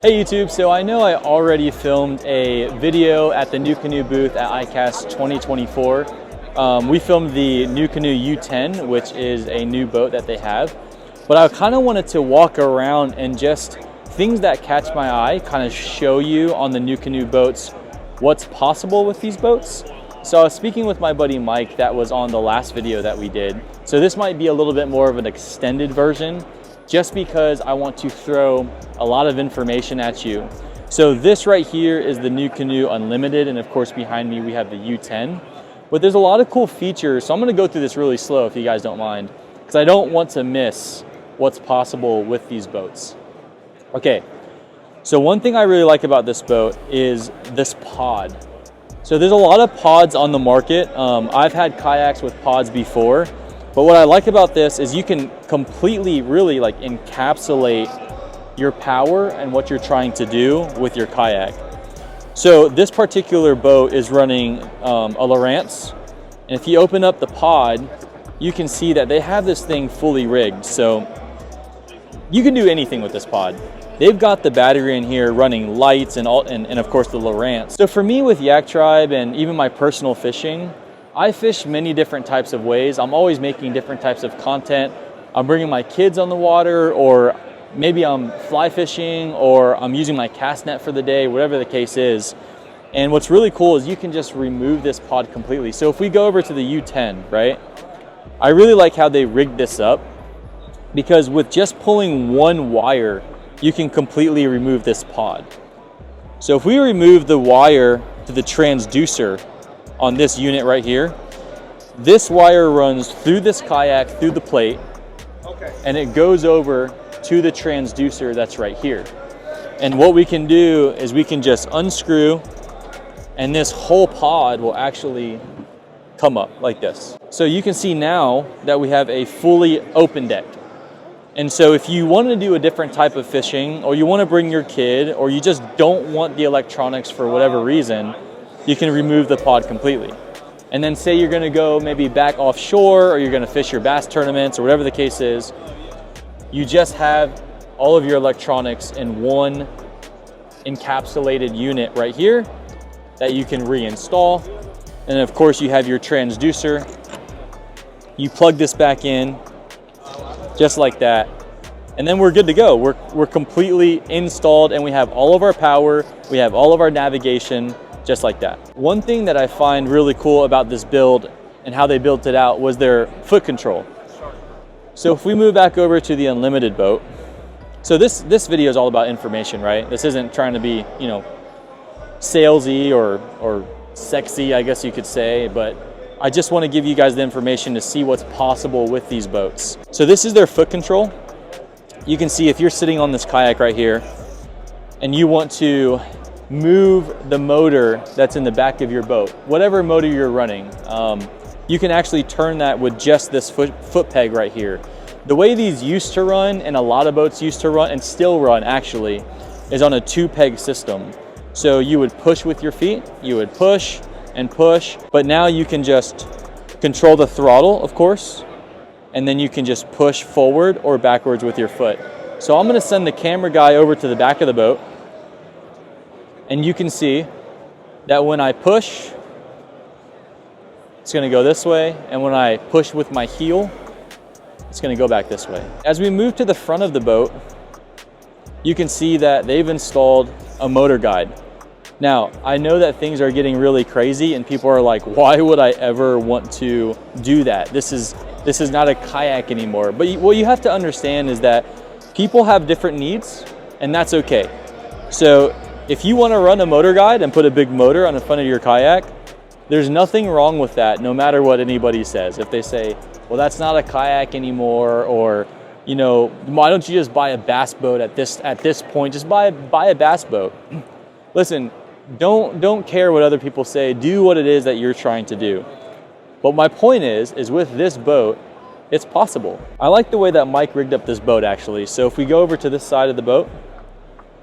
Hey YouTube, so I know I already filmed a video at the NuCanoe booth at ICAST 2024. We filmed the NuCanoe U10, which is a new boat that they have. But I kind of wanted to walk around and just things that catch my eye, kind of show you on the NuCanoe boats what's possible with these boats. So I was speaking with my buddy Mike that was on the last video that we did. So this might be a little bit more of an extended version, just because I want to throw a lot of information at you. So this right here is the NuCanoe Unlimited, and of course behind me we have the U10. But there's a lot of cool features, so I'm gonna go through this really slow if you guys don't mind, because I don't want to miss what's possible with these boats. Okay, so one thing I really like about this boat is this pod. So there's a lot of pods on the market. I've had kayaks with pods before, but what I like about this is you can completely really like encapsulate your power and what you're trying to do with your kayak. So this particular boat is running a Lowrance, and if you open up the pod, you can see that they have this thing fully rigged. So you can do anything with this pod. They've got the battery in here running lights and of course the Lowrance. So for me with Yak Tribe and even my personal fishing, I fish many different types of ways. I'm always making different types of content. I'm bringing my kids on the water, or maybe I'm fly fishing, or I'm using my cast net for the day, whatever the case is. And what's really cool is you can just remove this pod completely. So if we go over to the U10, right? I really like how they rigged this up, because with just pulling one wire, you can completely remove this pod. So if we remove the wire to the transducer on this unit right here, this wire runs through this kayak, through the plate, and it goes over to the transducer that's right here. And what we can do is we can just unscrew, and this whole pod will actually come up like this. So you can see now that we have a fully open deck. And so if you want to do a different type of fishing, or you want to bring your kid, or you just don't want the electronics for whatever reason, you can remove the pod completely. And then say you're gonna go maybe back offshore, or you're gonna fish your bass tournaments, or whatever the case is, you just have all of your electronics in one encapsulated unit right here that you can reinstall. And of course you have your transducer. You plug this back in, just like that. And then we're good to go. We're completely installed, and we have all of our power, we have all of our navigation, just like that. One thing that I find really cool about this build and how they built it out was their foot control. So if we move back over to the Unlimited boat, so this video is all about information, right? This isn't trying to be, you know, salesy or sexy, I guess you could say, but I just want to give you guys the information to see what's possible with these boats. So this is their foot control. You can see if you're sitting on this kayak right here and you want to move the motor that's in the back of your boat, whatever motor you're running, you can actually turn that with just this foot peg right here. The way these used to run, and a lot of boats used to run and still run actually, is on a 2-peg system. So you would push with your feet, you would push and push, but now you can just control the throttle, of course, and then you can just push forward or backwards with your foot. So I'm gonna send the camera guy over to the back of the boat, and you can see that when I push, it's gonna go this way, and when I push with my heel, it's gonna go back this way. As we move to the front of the boat, you can see that they've installed a motor guide. Now, I know that things are getting really crazy, and people are like, why would I ever want to do that? This is not a kayak anymore. But what you have to understand is that people have different needs, and that's okay. So if you want to run a motor guide and put a big motor on the front of your kayak, there's nothing wrong with that, no matter what anybody says. If they say, well, that's not a kayak anymore, or, you know, why don't you just buy a bass boat at this point? Just buy a bass boat. Listen, don't care what other people say. Do what it is that you're trying to do. But my point is with this boat, it's possible. I like the way that Mike rigged up this boat actually. So if we go over to this side of the boat,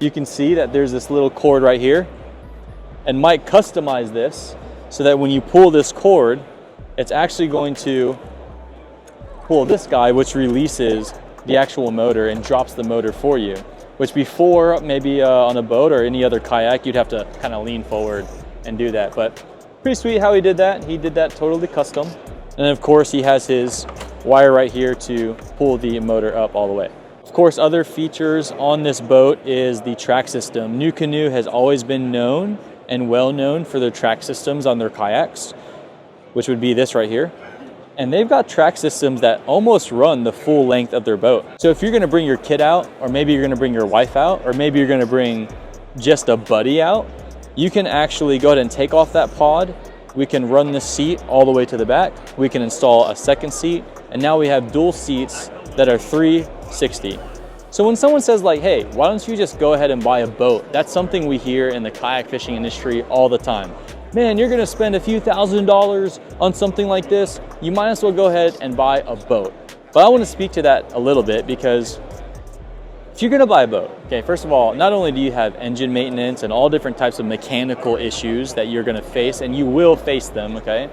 you can see that there's this little cord right here, and Mike customized this so that when you pull this cord, it's actually going to pull this guy, which releases the actual motor and drops the motor for you. which before maybe on a boat or any other kayak, you'd have to kind of lean forward and do that. But pretty sweet how he did that. He did that totally custom. And then of course he has his wire right here to pull the motor up all the way. Of course, other features on this boat is the track system. NuCanoe has always been known and well known for their track systems on their kayaks, which would be this right here. And they've got track systems that almost run the full length of their boat. So if you're gonna bring your kid out, or maybe you're gonna bring your wife out, or maybe you're gonna bring just a buddy out, you can actually go ahead and take off that pod. We can run this seat all the way to the back. We can install a second seat. And now we have dual seats that are 360. So when someone says like, hey, why don't you just go ahead and buy a boat? That's something we hear in the kayak fishing industry all the time. Man, you're gonna spend a few $1,000s on something like this. You might as well go ahead and buy a boat. But I wanna speak to that a little bit, because if you're gonna buy a boat, okay, first of all, not only do you have engine maintenance and all different types of mechanical issues that you're gonna face, and you will face them, okay?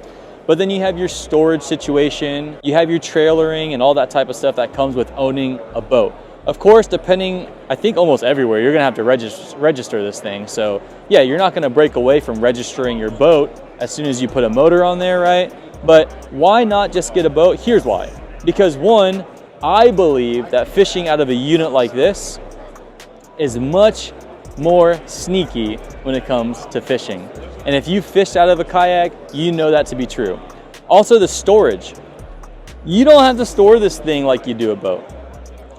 But then you have your storage situation, you have your trailering and all that type of stuff that comes with owning a boat. Of course, depending, I think almost everywhere, you're gonna have to register this thing. So yeah, you're not gonna break away from registering your boat as soon as you put a motor on there, right? But why not just get a boat? Here's why. Because one, I believe that fishing out of a unit like this is much more sneaky when it comes to fishing. And if you fished out of a kayak, you know that to be true. Also the storage. You don't have to store this thing like you do a boat,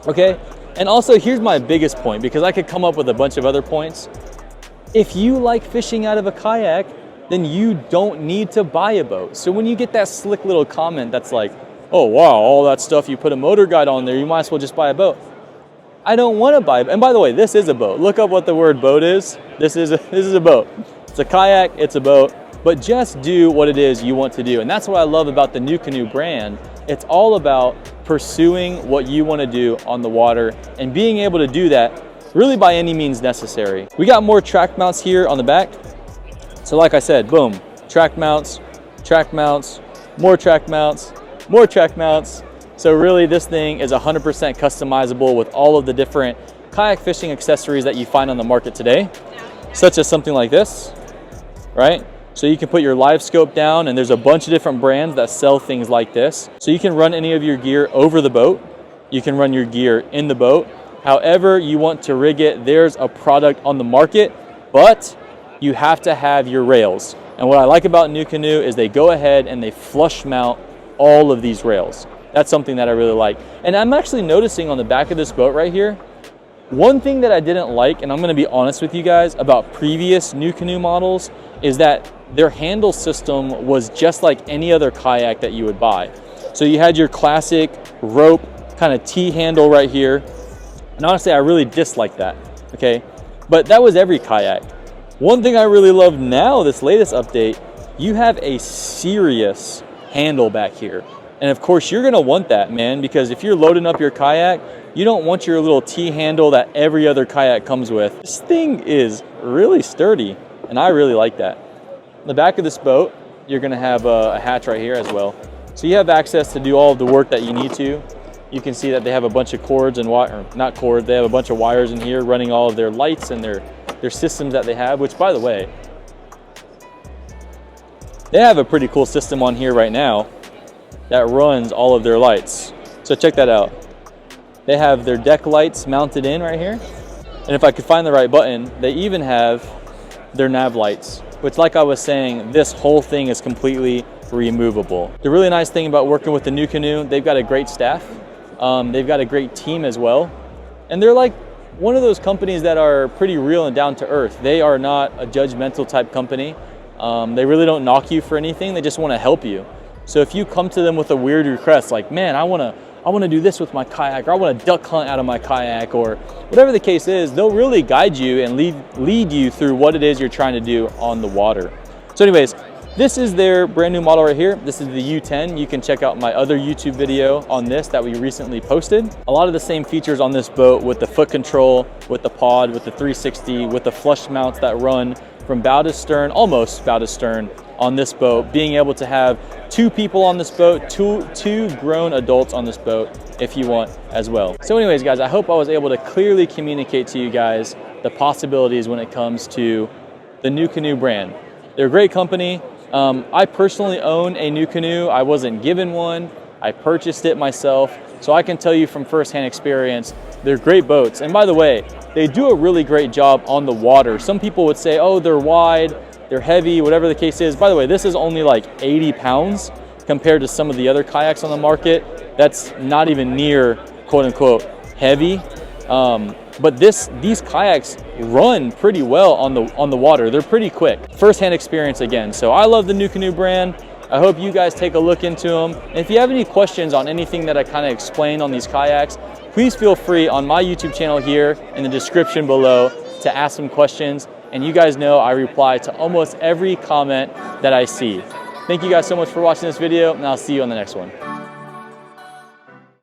okay? And also here's my biggest point, because I could come up with a bunch of other points. If you like fishing out of a kayak, then you don't need to buy a boat. So when you get that slick little comment that's like, oh wow, all that stuff, you put a motor guide on there, you might as well just buy a boat. I don't want to buy, and by the way, this is a boat. Look up what the word boat is. This is a boat. It's a kayak, it's a boat, but just do what it is you want to do. And that's what I love about the NuCanoe brand. It's all about pursuing what you want to do on the water and being able to do that really by any means necessary. We got more track mounts here on the back. So like I said, boom, track mounts, more track mounts, more track mounts. So really this thing is 100% customizable with all of the different kayak fishing accessories that you find on the market today, such as something like this, right? So you can put your live scope down, and there's a bunch of different brands that sell things like this. So you can run any of your gear over the boat. You can run your gear in the boat. However you want to rig it, there's a product on the market, but you have to have your rails. And what I like about NuCanoe is they go ahead and they flush mount all of these rails. That's something that I really like. And I'm actually noticing on the back of this boat right here, one thing that I didn't like, and I'm gonna be honest with you guys, about previous NuCanoe models, is that their handle system was just like any other kayak that you would buy. So you had your classic rope kind of T-handle right here. And honestly, I really dislike that, okay? But that was every kayak. One thing I really love now, this latest update, you have a serious handle back here. And of course, you're gonna want that, man, because if you're loading up your kayak, you don't want your little T-handle that every other kayak comes with. This thing is really sturdy, and I really like that. On the back of this boat, you're gonna have a hatch right here as well. So you have access to do all of the work that you need to. You can see that they have a bunch of cords and not cords, they have a bunch of wires in here running all of their lights and their systems that they have, which by the way, they have a pretty cool system on here right now that runs all of their lights. So check that out. They have their deck lights mounted in right here. And if I could find the right button, they even have their nav lights, which like I was saying, this whole thing is completely removable. The really nice thing about working with the NuCanoe, they've got a great staff. They've got a great team as well. And they're like one of those companies that are pretty real and down to earth. They are not a judgmental type company. They really don't knock you for anything. They just want to help you. So if you come to them with a weird request, like, man, I want to do this with my kayak, or I want to duck hunt out of my kayak, or whatever the case is, they'll really guide you and lead you through what it is you're trying to do on the water. So anyways, This is their brand new model right here. This is the U10. You can check out my other YouTube video on this that we recently posted. A lot of the same features on this boat with the foot control, with the pod, with the 360, with the flush mounts that run from bow to stern, almost bow to stern on this boat. Being able to have 2 people on this boat, two grown adults on this boat if you want as well. So anyways, guys, I hope I was able to clearly communicate to you guys the possibilities when it comes to the NuCanoe brand. They're a great company. I personally own a NuCanoe. I wasn't given one. I purchased it myself. So I can tell you from firsthand experience, they're great boats. And by the way, they do a really great job on the water. Some people would say, oh, they're wide, they're heavy, whatever the case is. By the way, this is only like 80 pounds compared to some of the other kayaks on the market. That's not even near quote unquote heavy. But these kayaks run pretty well on the water. They're pretty quick. First-hand experience again. So I love the NuCanoe brand. I hope you guys take a look into them. And if you have any questions on anything that I kind of explained on these kayaks, please feel free on my YouTube channel here in the description below to ask some questions. And you guys know I reply to almost every comment that I see. Thank you guys so much for watching this video, and I'll see you on the next one.